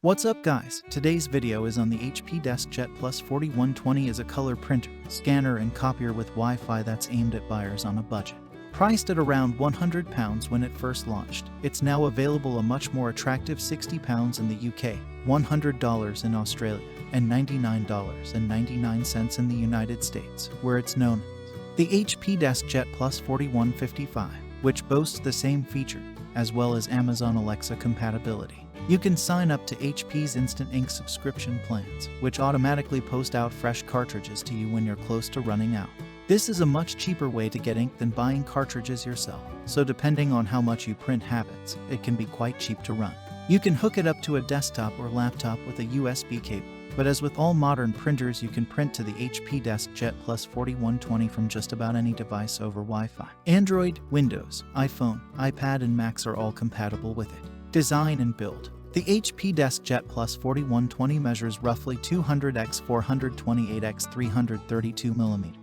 What's up guys, today's video is on the HP DeskJet Plus 4120 as a color printer, scanner and copier with Wi-Fi that's aimed at buyers on a budget. Priced at around £100 when it first launched, it's now available a much more attractive £60 in the UK, $100 in Australia, and $99.99 in the United States, where it's known as the HP DeskJet Plus 4155, which boasts the same feature, as well as Amazon Alexa compatibility. You can sign up to HP's Instant Ink subscription plans, which automatically post out fresh cartridges to you when you're close to running out. This is a much cheaper way to get ink than buying cartridges yourself, so depending on how much you print habits, it can be quite cheap to run. You can hook it up to a desktop or laptop with a USB cable, but as with all modern printers, you can print to the HP DeskJet Plus 4120 from just about any device over Wi-Fi. Android, Windows, iPhone, iPad and Macs are all compatible with it. Design and build. The HP DeskJet Plus 4120 measures roughly 200 x 428 x 332 mm.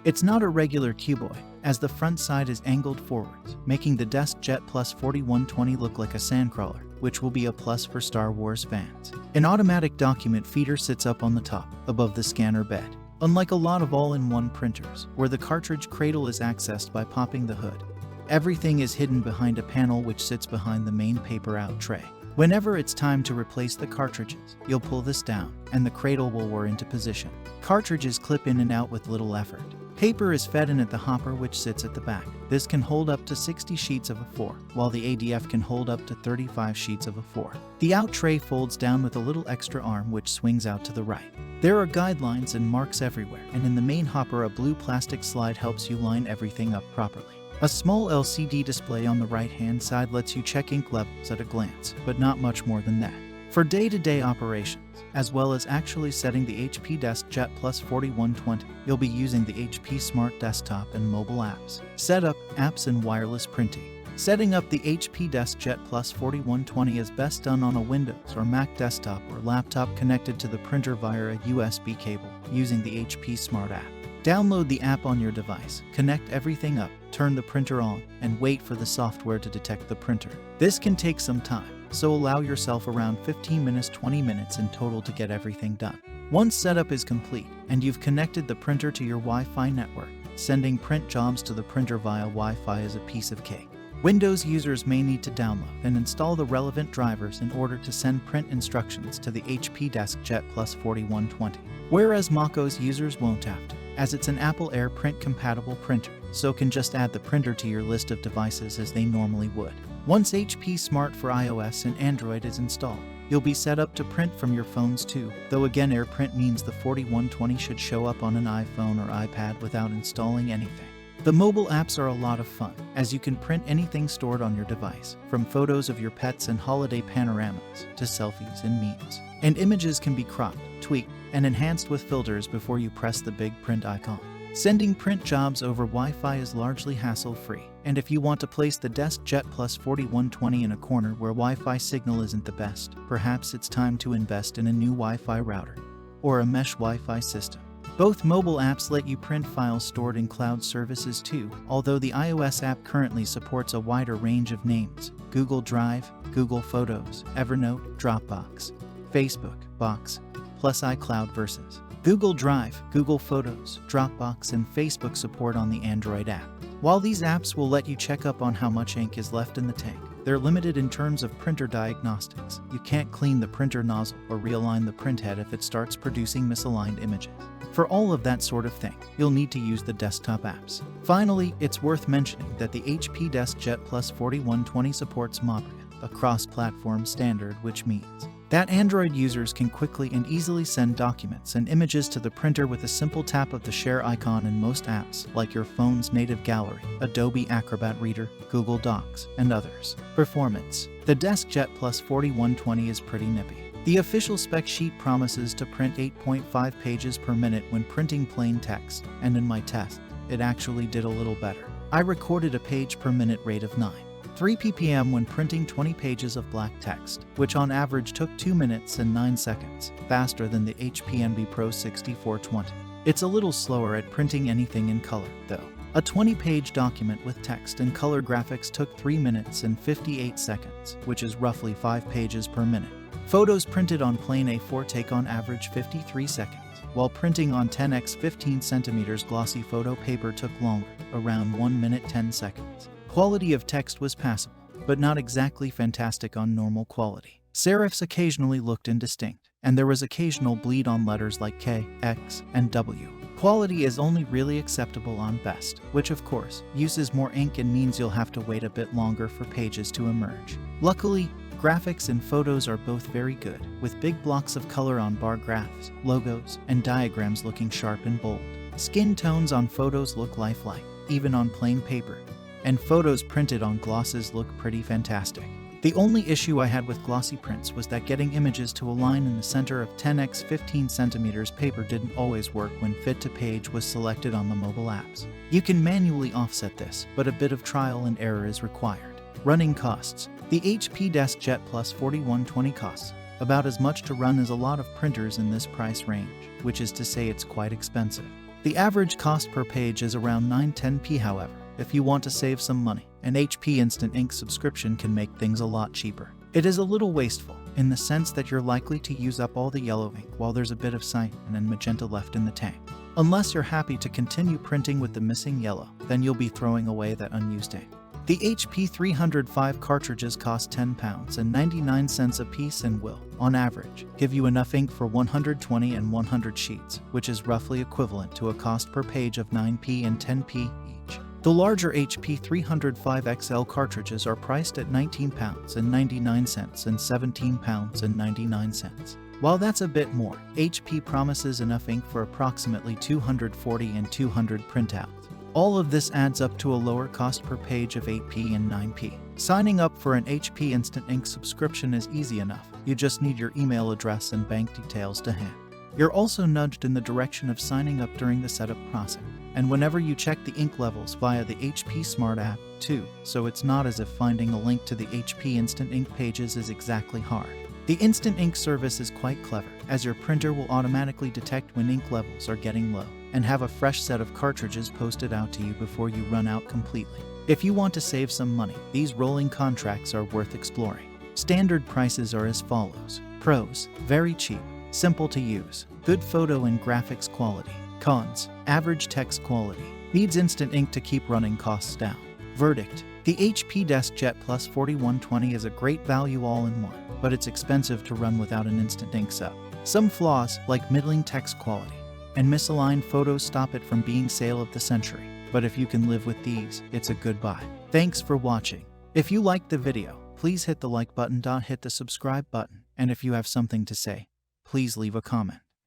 It's not a regular cuboid, as the front side is angled forwards, making the DeskJet Plus 4120 look like a sandcrawler, which will be a plus for Star Wars fans. An automatic document feeder sits up on the top, above the scanner bed. Unlike a lot of all-in-one printers, where the cartridge cradle is accessed by popping the hood, everything is hidden behind a panel which sits behind the main paper-out tray. Whenever it's time to replace the cartridges, you'll pull this down, and the cradle will whir into position. Cartridges clip in and out with little effort. Paper is fed in at the hopper which sits at the back. This can hold up to 60 sheets of A4, while the ADF can hold up to 35 sheets of A4. The out tray folds down with a little extra arm which swings out to the right. There are guidelines and marks everywhere, and in the main hopper a blue plastic slide helps you line everything up properly. A small LCD display on the right-hand side lets you check ink levels at a glance, but not much more than that. For day-to-day operations, as well as actually setting the HP DeskJet Plus 4120, you'll be using the HP Smart Desktop and mobile apps. Setup, apps and wireless printing. Setting up the HP DeskJet Plus 4120 is best done on a Windows or Mac desktop or laptop connected to the printer via a USB cable using the HP Smart app. Download the app on your device, connect everything up, turn the printer on, and wait for the software to detect the printer. This can take some time, so allow yourself around 15 minutes, 20 minutes in total to get everything done. Once setup is complete, and you've connected the printer to your Wi-Fi network, sending print jobs to the printer via Wi-Fi is a piece of cake. Windows users may need to download and install the relevant drivers in order to send print instructions to the HP DeskJet Plus 4120, whereas MacOS users won't have to, as it's an Apple AirPrint compatible printer, so can just add the printer to your list of devices as they normally would. Once HP Smart for iOS and Android is installed, you'll be set up to print from your phones too, though again AirPrint means the 4120 should show up on an iPhone or iPad without installing anything. The mobile apps are a lot of fun, as you can print anything stored on your device, from photos of your pets and holiday panoramas to selfies and memes. And images can be cropped, tweaked, and enhanced with filters before you press the big print icon. Sending print jobs over Wi-Fi is largely hassle-free, and if you want to place the DeskJet Plus 4120 in a corner where Wi-Fi signal isn't the best, perhaps it's time to invest in a new Wi-Fi router or a mesh Wi-Fi system. Both mobile apps let you print files stored in cloud services too, although the iOS app currently supports a wider range of names: Google Drive, Google Photos, Evernote, Dropbox, Facebook, Box, plus iCloud versus Google Drive, Google Photos, Dropbox, and Facebook support on the Android app. While these apps will let you check up on how much ink is left in the tank, they're limited in terms of printer diagnostics. You can't clean the printer nozzle or realign the printhead if it starts producing misaligned images. For all of that sort of thing, you'll need to use the desktop apps. Finally, it's worth mentioning that the HP DeskJet Plus 4120 supports Mobria, a cross-platform standard, which means that Android users can quickly and easily send documents and images to the printer with a simple tap of the share icon in most apps, like your phone's native gallery, Adobe Acrobat Reader, Google Docs, and others. Performance. The DeskJet Plus 4120 is pretty nippy. The official spec sheet promises to print 8.5 pages per minute when printing plain text, and in my test, it actually did a little better. I recorded a page per minute rate of 9.3 ppm when printing 20 pages of black text, which on average took 2 minutes and 9 seconds, faster than the HP Envy Pro 6420. It's a little slower at printing anything in color, though. A 20-page document with text and color graphics took 3 minutes and 58 seconds, which is roughly 5 pages per minute. Photos printed on plain A4 take on average 53 seconds, while printing on 10x 15 cm glossy photo paper took longer, around 1 minute 10 seconds. Quality of text was passable, but not exactly fantastic on normal quality. Serifs occasionally looked indistinct, and there was occasional bleed on letters like K, X, and W. Quality is only really acceptable on best, which of course uses more ink and means you'll have to wait a bit longer for pages to emerge. Luckily, graphics and photos are both very good, with big blocks of color on bar graphs, logos, and diagrams looking sharp and bold. Skin tones on photos look lifelike, even on plain paper, and photos printed on glosses look pretty fantastic. The only issue I had with glossy prints was that getting images to align in the center of 10x 15 cm paper didn't always work when fit to page was selected on the mobile apps. You can manually offset this, but a bit of trial and error is required. Running costs. The HP DeskJet Plus 4120 costs about as much to run as a lot of printers in this price range, which is to say it's quite expensive. The average cost per page is around 9-10p. However, if you want to save some money, an HP Instant Ink subscription can make things a lot cheaper. It is a little wasteful, in the sense that you're likely to use up all the yellow ink while there's a bit of cyan and magenta left in the tank. Unless you're happy to continue printing with the missing yellow, then you'll be throwing away that unused ink. The HP 305 cartridges cost £10.99 a piece and will, on average, give you enough ink for 120 and 100 sheets, which is roughly equivalent to a cost per page of 9p and 10p each. The larger HP 305 XL cartridges are priced at £19.99 and £17.99. While that's a bit more, HP promises enough ink for approximately 240 and 200 printouts. All of this adds up to a lower cost per page of 8p and 9p. Signing up for an HP Instant Ink subscription is easy enough. You just need your email address and bank details to hand. You're also nudged in the direction of signing up during the setup process, and whenever you check the ink levels via the HP Smart app too, so it's not as if finding a link to the HP Instant Ink pages is exactly hard. The Instant Ink service is quite clever, as your printer will automatically detect when ink levels are getting low, and have a fresh set of cartridges posted out to you before you run out completely. If you want to save some money, these rolling contracts are worth exploring. Standard prices are as follows. Pros: very cheap, simple to use, good photo and graphics quality. Cons: average text quality, needs Instant Ink to keep running costs down. Verdict: the HP DeskJet Plus 4120 is a great value all-in-one, but it's expensive to run without an Instant Ink sub. Some flaws, like middling text quality and misaligned photos, stop it from being sale of the century, but if you can live with these, it's a good buy. Thanks for watching. If you liked the video, please hit the like button, hit the subscribe button, and if you have something to say, please leave a comment.